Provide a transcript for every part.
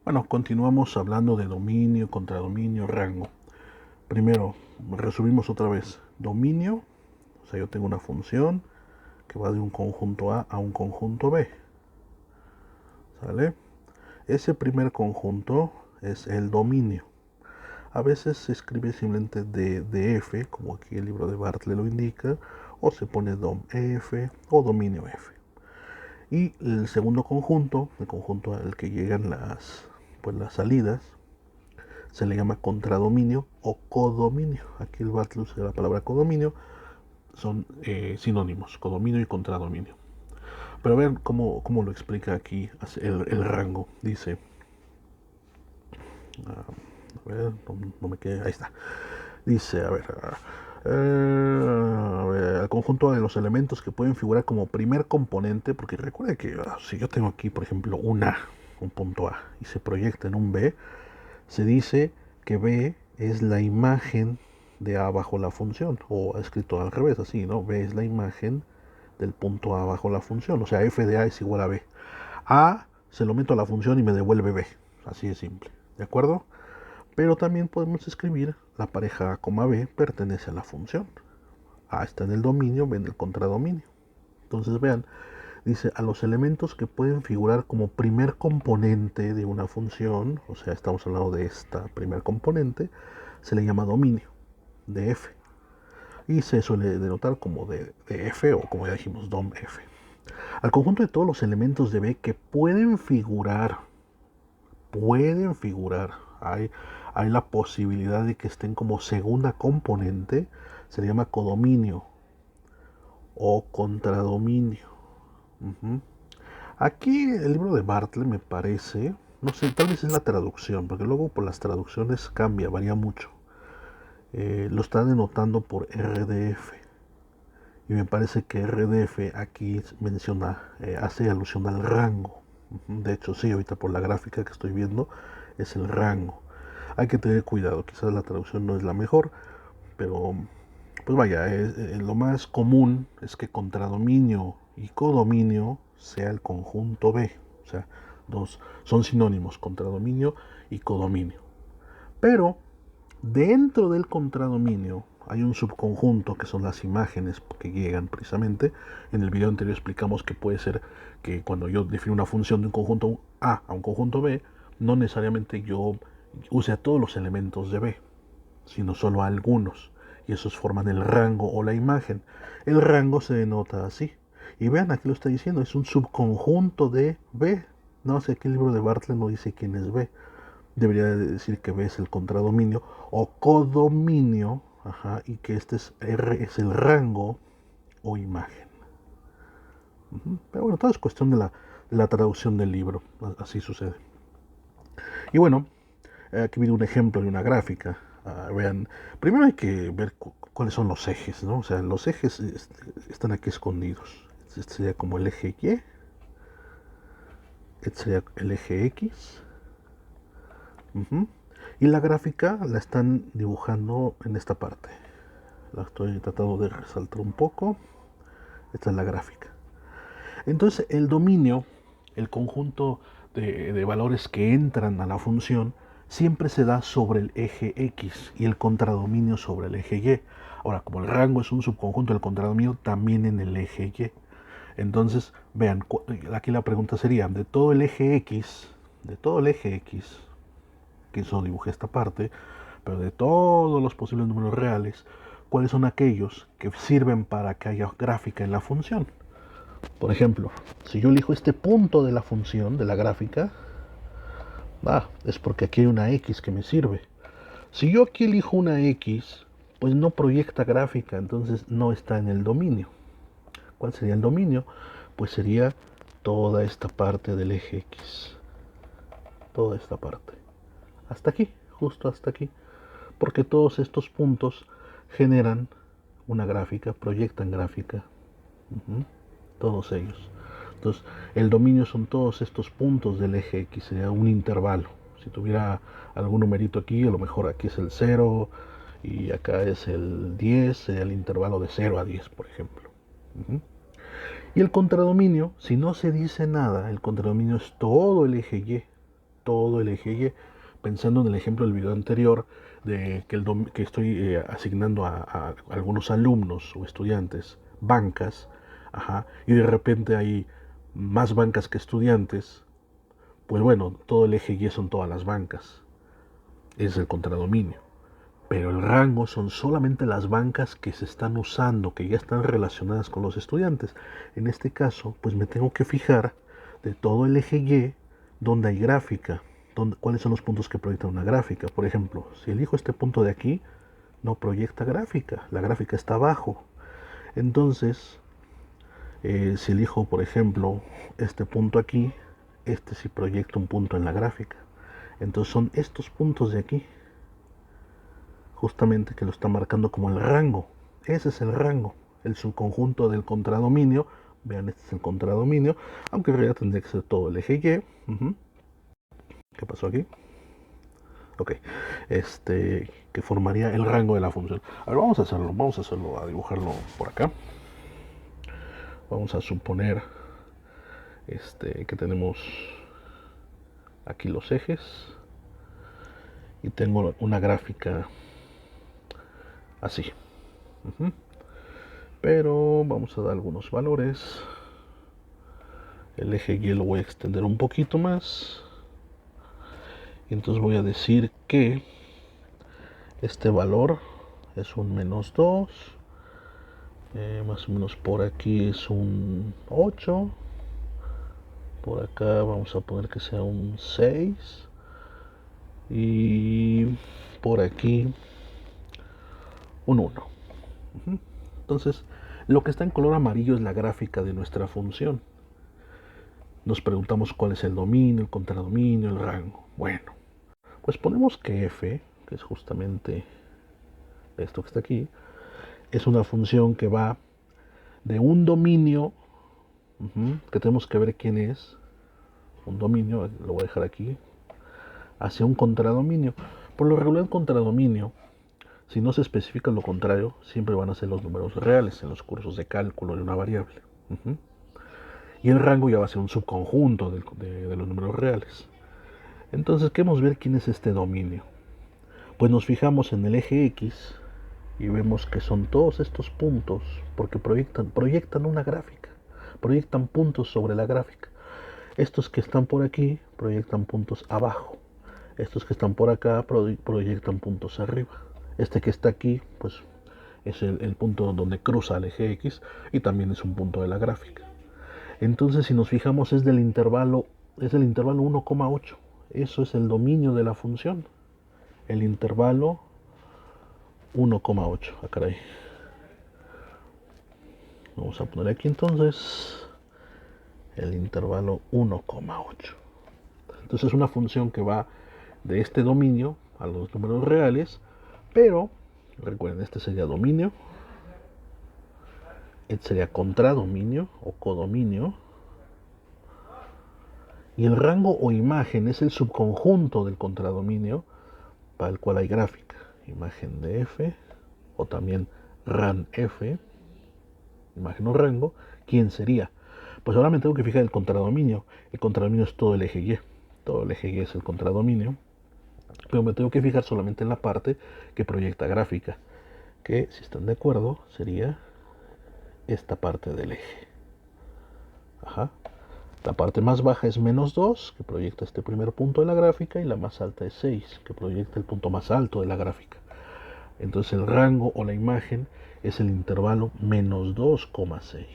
Bueno, continuamos hablando de dominio, contradominio, rango. Primero, resumimos otra vez. Dominio, o sea, yo tengo una función que va de un conjunto A un conjunto B. ¿Sale? Ese primer conjunto es el dominio. A veces se escribe simplemente df, como aquí el libro de Bartlett lo indica, o se pone dom f o dominio f. Y el segundo conjunto, el conjunto al que llegan las salidas, se le llama contradominio o codominio. Aquí el Bartlett usa la palabra codominio, son sinónimos, codominio y contradominio. Pero a ver cómo lo explica aquí el rango. Dice, a ver, no me quede, ahí está. Dice, a ver, el conjunto de los elementos que pueden figurar como primer componente, porque recuerda que si yo tengo aquí, por ejemplo, un punto A, y se proyecta en un B, se dice que B es la imagen de A bajo la función, o escrito al revés, así, ¿no? B es la imagen del punto A bajo la función, o sea, f de A es igual a B. A se lo meto a la función y me devuelve B, así de simple, ¿de acuerdo? Pero también podemos escribir la pareja A, B pertenece a la función. A está en el dominio, B en el contradominio. Entonces vean, dice a los elementos que pueden figurar como primer componente de una función, o sea, estamos hablando de esta primer componente, se le llama dominio de f. Y se suele denotar como de f o como ya dijimos, dom f. Al conjunto de todos los elementos de B que pueden figurar, hay la posibilidad de que estén como segunda componente, se le llama codominio o contradominio. Ujú. Aquí el libro de Bartlett me parece, no sé, tal vez es la traducción, porque luego por las traducciones cambia, varía mucho. Lo está denotando por RDF. Y me parece que RDF aquí menciona, hace alusión al rango. De hecho, sí, ahorita por la gráfica que estoy viendo es el rango. Hay que tener cuidado, quizás la traducción no es la mejor, pero pues vaya, lo más común es que contradominio y codominio sea el conjunto B. O sea, son sinónimos, contradominio y codominio. Pero dentro del contradominio hay un subconjunto que son las imágenes que llegan precisamente. En el video anterior explicamos que puede ser que cuando yo defino una función de un conjunto A un conjunto B, no necesariamente yo use a todos los elementos de B, sino solo a algunos. Y esos forman el rango o la imagen. El rango se denota así. Y vean, aquí lo está diciendo, es un subconjunto de B. No sé, aquí el libro de Bartlett no dice quién es B. Debería de decir que B es el contradominio o codominio, ajá, y que este es R es el rango o imagen. Pero bueno, todo es cuestión de la traducción del libro, así sucede. Y bueno, aquí viene un ejemplo de una gráfica. Vean, primero hay que ver cuáles son los ejes, ¿no? O sea, los ejes están aquí escondidos. Este sería como el eje Y, este sería el eje X. Ujú. Y la gráfica la están dibujando en esta parte. La estoy tratando de resaltar un poco. Esta es la gráfica. Entonces el dominio, el conjunto de valores que entran a la función, siempre se da sobre el eje X y el contradominio sobre el eje Y. Ahora, como el rango es un subconjunto del contradominio, también en el eje Y. Entonces, vean, aquí la pregunta sería, de todo el eje X, que eso dibujé esta parte, pero de todos los posibles números reales, ¿cuáles son aquellos que sirven para que haya gráfica en la función? Por ejemplo, si yo elijo este punto de la función, de la gráfica, es porque aquí hay una X que me sirve. Si yo aquí elijo una X, pues no proyecta gráfica, entonces no está en el dominio. ¿Cuál sería el dominio? Pues sería toda esta parte del eje X. Toda esta parte. Hasta aquí, justo hasta aquí. Porque todos estos puntos generan una gráfica, proyectan gráfica. Ujú. Todos ellos. Entonces, el dominio son todos estos puntos del eje X, sería un intervalo. Si tuviera algún numerito aquí, a lo mejor aquí es el 0 y acá es el 10, sería el intervalo de 0 a 10, por ejemplo. Uh -huh. Y el contradominio, si no se dice nada, el contradominio es todo el eje Y. todo el eje Y, pensando en el ejemplo del video anterior de que estoy asignando a algunos alumnos o estudiantes bancas, ajá, y de repente hay más bancas que estudiantes, pues bueno, todo el eje Y son todas las bancas, es el contradominio. Pero el rango son solamente las bancas que se están usando, que ya están relacionadas con los estudiantes. En este caso, pues me tengo que fijar de todo el eje Y donde hay gráfica, cuáles son los puntos que proyectan una gráfica. Por ejemplo, si elijo este punto de aquí, no proyecta gráfica, la gráfica está abajo. Entonces, si elijo, por ejemplo, este punto aquí, este sí proyecta un punto en la gráfica. Entonces son estos puntos de aquí, justamente, que lo está marcando como el rango. Ese es el rango, el subconjunto del contradominio. Vean, este es el contradominio, aunque en realidad tendría que ser todo el eje Y. ¿Qué pasó aquí? Ok, que formaría el rango de la función. A ver, vamos a hacerlo, a dibujarlo por acá. Vamos a suponer que tenemos aquí los ejes y tengo una gráfica así. Pero vamos a dar algunos valores. El eje Y lo voy a extender un poquito más. Y entonces voy a decir que este valor es un -2. Más o menos por aquí es un 8. Por acá vamos a poner que sea un 6. Y por aquí un 1. Entonces, lo que está en color amarillo es la gráfica de nuestra función. Nos preguntamos cuál es el dominio, el contradominio, el rango. Bueno, pues ponemos que f, que es justamente esto que está aquí, es una función que va de un dominio, que tenemos que ver quién es, un dominio, lo voy a dejar aquí, hacia un contradominio. Por lo regular, el contradominio, si no se especifica lo contrario, siempre van a ser los números reales en los cursos de cálculo de una variable. Y el rango ya va a ser un subconjunto de los números reales. Entonces queremos ver quién es este dominio. Pues nos fijamos en el eje X y vemos que son todos estos puntos, porque proyectan una gráfica, proyectan puntos sobre la gráfica. Estos que están por aquí proyectan puntos abajo, estos que están por acá proyectan puntos arriba. Este que está aquí, pues es el punto donde cruza el eje X y también es un punto de la gráfica. Entonces, si nos fijamos, es el intervalo 1,8. Eso es el dominio de la función. El intervalo 1,8. Ah, caray. Vamos a poner aquí entonces el intervalo 1,8. Entonces es una función que va de este dominio a los números reales, pero recuerden, este sería dominio, este sería contradominio o codominio, y el rango o imagen es el subconjunto del contradominio para el cual hay gráfica. Imagen de f, o también ran f, imagen o rango. ¿Quién sería? Pues ahora me tengo que fijar el contradominio. El contradominio es todo el eje Y. Todo el eje Y es el contradominio. Pero me tengo que fijar solamente en la parte que proyecta gráfica, que, si están de acuerdo, sería esta parte del eje. Ajá. La parte más baja es -2, que proyecta este primer punto de la gráfica, y la más alta es 6, que proyecta el punto más alto de la gráfica. Entonces el rango o la imagen es el intervalo -2,6.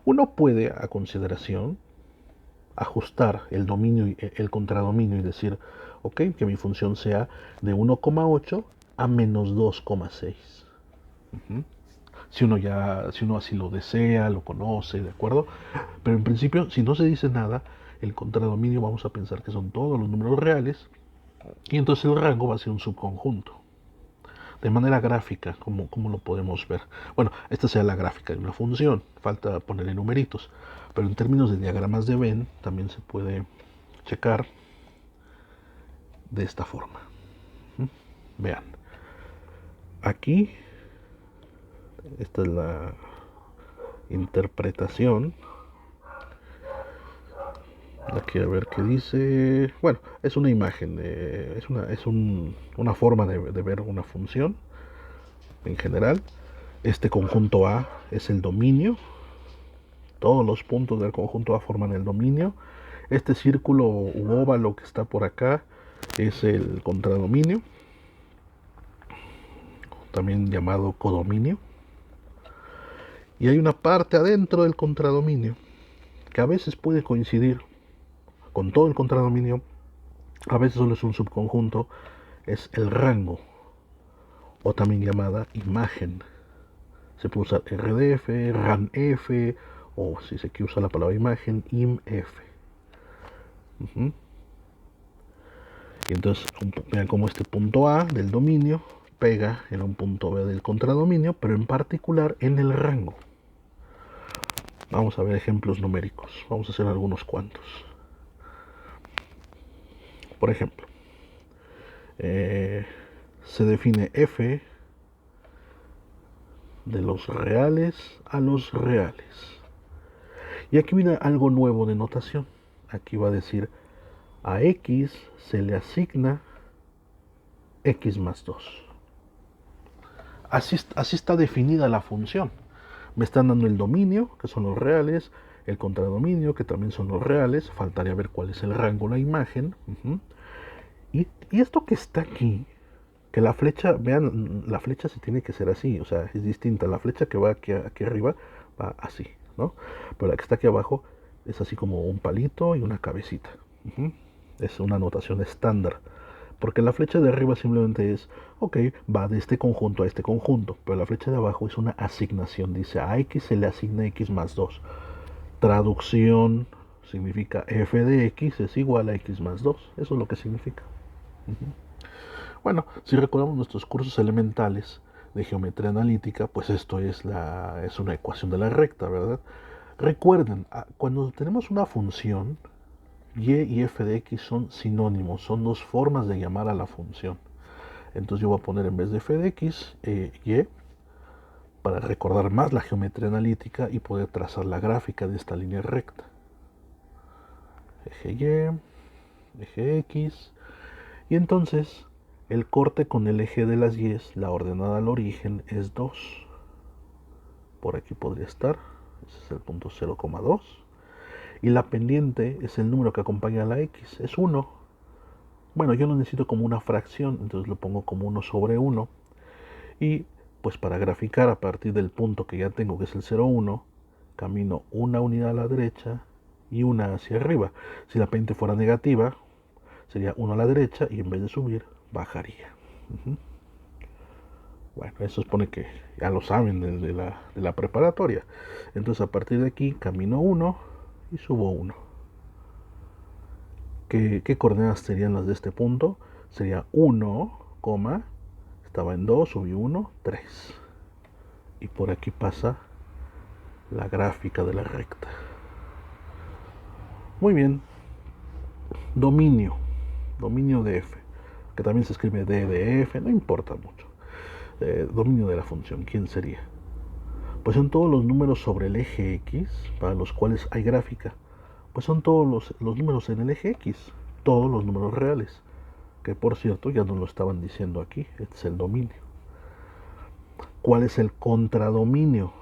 Uno puede, a consideración, ajustar el dominio y el contradominio y decir, ok, que mi función sea de 1,8 a -2,6. Si uno así lo desea, lo conoce, ¿de acuerdo? Pero en principio, si no se dice nada, el contradominio vamos a pensar que son todos los números reales, y entonces el rango va a ser un subconjunto. De manera gráfica, como lo podemos ver. Bueno, esta sea la gráfica de una función, falta ponerle numeritos, pero en términos de diagramas de Venn también se puede checar de esta forma. Vean, aquí esta es la interpretación Aquí a ver qué dice. Bueno, es una imagen, una forma de ver una función en general. Este conjunto A es el dominio. Todos los puntos del conjunto A forman el dominio. Este círculo u óvalo que está por acá es el contradominio, también llamado codominio. Y hay una parte adentro del contradominio que a veces puede coincidir con todo el contradominio, a veces solo es un subconjunto, es el rango, o también llamada imagen. Se puede usar RDF, RANF, o si se quiere usar la palabra imagen, IMF. Y entonces vean cómo este punto A del dominio pega en un punto B del contradominio, pero en particular en el rango. Vamos a ver ejemplos numéricos. Vamos a hacer algunos cuantos. Por ejemplo, se define f de los reales a los reales. Y aquí viene algo nuevo de notación. Aquí va a decir a x se le asigna x más 2. Así está definida la función. Me están dando el dominio, que son los reales, el contradominio, que también son los reales. Faltaría ver cuál es el rango, la imagen. Y esto que está aquí, que la flecha, vean, la flecha se tiene que ser así, o sea, es distinta. La flecha que va aquí arriba va así, ¿no? Pero la que está aquí abajo es así como un palito y una cabecita. Es una notación estándar. Porque la flecha de arriba simplemente es, ok, va de este conjunto a este conjunto, pero la flecha de abajo es una asignación, dice a x se le asigna x más 2. Traducción significa f de x es igual a x más 2, eso es lo que significa. Bueno, si recordamos nuestros cursos elementales de geometría analítica, pues esto es una ecuación de la recta, ¿verdad? Recuerden, cuando tenemos una función, y f de x son sinónimos, son dos formas de llamar a la función. Entonces yo voy a poner en vez de f de x, y, para recordar más la geometría analítica y poder trazar la gráfica de esta línea recta. Eje y, eje x, y entonces el corte con el eje de las y, la ordenada al origen, es 2. Por aquí podría estar, ese es el punto 0,2. Y la pendiente es el número que acompaña a la x, es 1. Bueno, yo lo necesito como una fracción, entonces lo pongo como 1 sobre 1. Y pues para graficar a partir del punto que ya tengo, que es el 0,1, camino una unidad a la derecha y una hacia arriba. Si la pendiente fuera negativa, sería 1 a la derecha y en vez de subir, bajaría. Bueno, eso supone que ya lo saben de la preparatoria. Entonces a partir de aquí camino 1 y subo 1. ¿Qué coordenadas serían las de este punto? Sería 1, estaba en 2, subí 1, 3. Y por aquí pasa la gráfica de la recta. Muy bien. Dominio de f, que también se escribe d de f, no importa mucho. Dominio de la función, ¿quién sería? Pues son todos los números sobre el eje x para los cuales hay gráfica. Pues son todos los números en el eje x, todos los números reales, que por cierto ya nos lo estaban diciendo aquí, este es el dominio. ¿Cuál es el contradominio?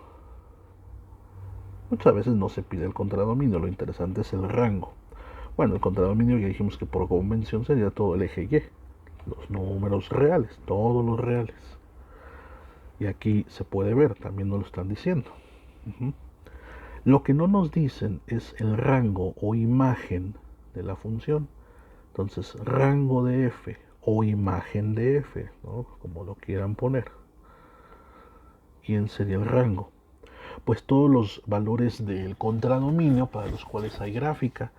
Muchas veces no se pide el contradominio, lo interesante es el rango. Bueno, el contradominio ya dijimos que por convención sería todo el eje y, los números reales, todos los reales. Y aquí se puede ver, también nos lo están diciendo. Lo que no nos dicen es el rango o imagen de la función. Entonces, rango de f o imagen de f, ¿no? Como lo quieran poner. ¿Quién sería el rango? Pues todos los valores del contradominio para los cuales hay gráfica.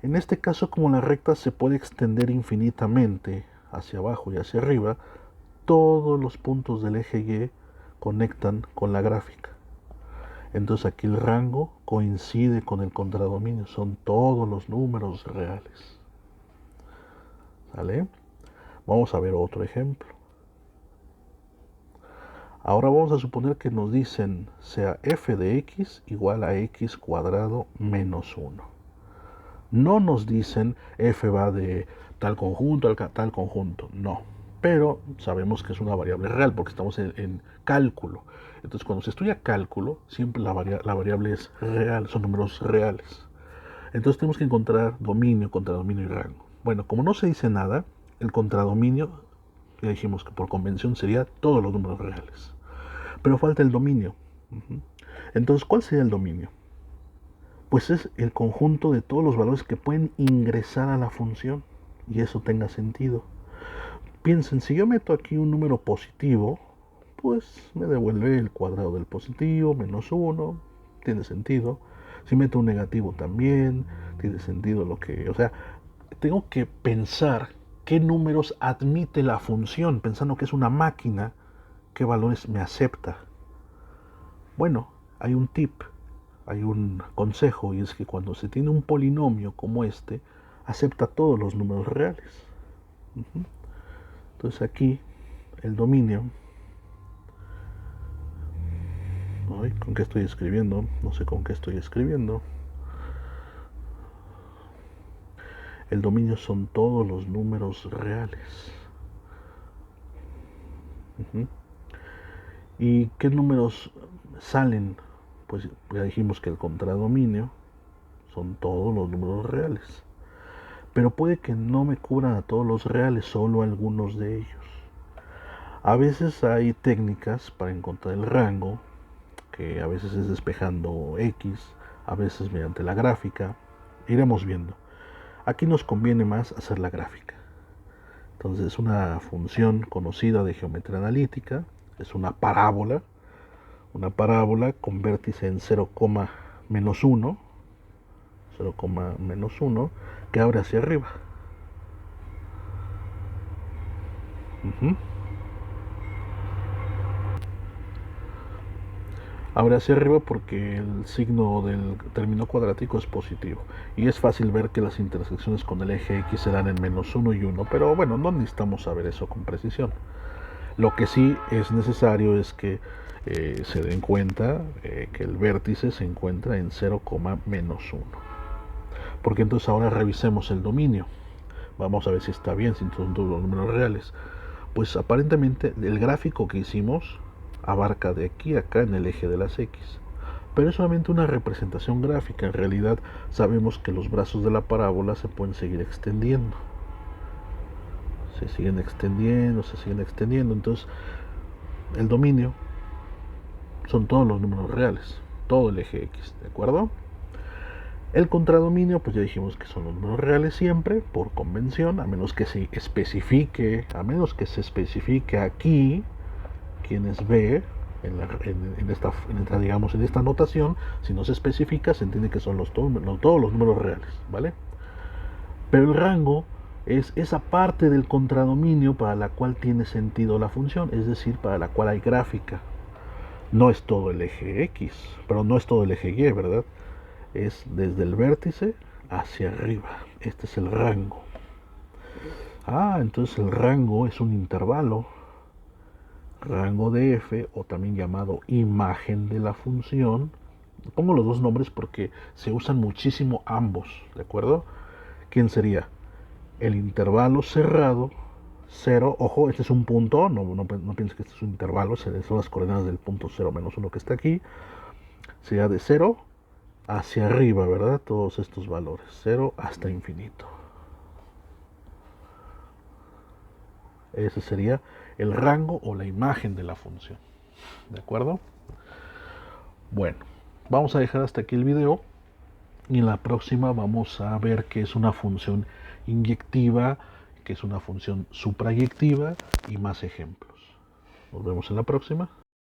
En este caso, como la recta se puede extender infinitamente hacia abajo y hacia arriba, todos los puntos del eje y conectan con la gráfica. Entonces aquí el rango coincide con el contradominio, son todos los números reales. ¿Vale? Vamos a ver otro ejemplo. Ahora vamos a suponer que nos dicen sea f de x igual a x cuadrado menos 1. No nos dicen f va de tal conjunto a tal conjunto, no. Pero sabemos que es una variable real porque estamos en cálculo. Entonces cuando se estudia cálculo, siempre la variable es real, son números reales. Entonces tenemos que encontrar dominio, contradominio y rango. Bueno, como no se dice nada, el contradominio, ya dijimos que por convención sería todos los números reales. Pero falta el dominio. Entonces, ¿cuál sería el dominio? Pues es el conjunto de todos los valores que pueden ingresar a la función y eso tenga sentido. Piensen, si yo meto aquí un número positivo, pues me devuelve el cuadrado del positivo, menos 1, tiene sentido. Si meto un negativo también, tiene sentido lo que... O sea, tengo que pensar qué números admite la función, pensando que es una máquina, qué valores me acepta. Bueno, hay un tip, hay un consejo, y es que cuando se tiene un polinomio como este, acepta todos los números reales. Entonces aquí el dominio... Ay, ¿con qué estoy escribiendo? No sé con qué estoy escribiendo. El dominio son todos los números reales. ¿Y qué números salen? Pues ya dijimos que el contradominio son todos los números reales. Pero puede que no me cubran a todos los reales, solo algunos de ellos. A veces hay técnicas para encontrar el rango, que a veces es despejando X, a veces mediante la gráfica. Iremos viendo. Aquí nos conviene más hacer la gráfica. Entonces es una función conocida de geometría analítica, es una parábola con vértice en 0, menos 1, 0, menos 1, que abre hacia arriba. Abre hacia arriba porque el signo del término cuadrático es positivo. Y es fácil ver que las intersecciones con el eje X se dan en menos 1 y 1. Pero bueno, no necesitamos saber eso con precisión. Lo que sí es necesario es que se den cuenta que el vértice se encuentra en 0, menos 1. Porque entonces ahora revisemos el dominio. Vamos a ver si está bien, si son todos los números reales. Pues aparentemente el gráfico que hicimos abarca de aquí a acá en el eje de las X. Pero es solamente una representación gráfica. En realidad sabemos que los brazos de la parábola se pueden seguir extendiendo. Se siguen extendiendo. Entonces el dominio son todos los números reales, todo el eje X, ¿de acuerdo? El contradominio, pues ya dijimos que son los números reales siempre, por convención, a menos que se especifique aquí, quienes ve en esta notación, si no se especifica, se entiende que son todos los números reales, ¿vale? Pero el rango es esa parte del contradominio para la cual tiene sentido la función, es decir, para la cual hay gráfica. No es todo el eje X, pero no es todo el eje Y, ¿verdad? Es desde el vértice hacia arriba. Este es el rango. Entonces el rango es un intervalo. Rango de f, o también llamado imagen de la función. Pongo los dos nombres porque se usan muchísimo ambos, ¿de acuerdo? ¿Quién sería? El intervalo cerrado, 0, ojo, este es un punto, no pienses que este es un intervalo, son las coordenadas del punto 0 menos 1 que está aquí. Sería de 0 hacia arriba, ¿verdad? Todos estos valores, 0 hasta infinito. Ese sería el rango o la imagen de la función. ¿De acuerdo? Bueno, vamos a dejar hasta aquí el video. Y en la próxima vamos a ver qué es una función inyectiva, qué es una función suprayectiva y más ejemplos. Nos vemos en la próxima.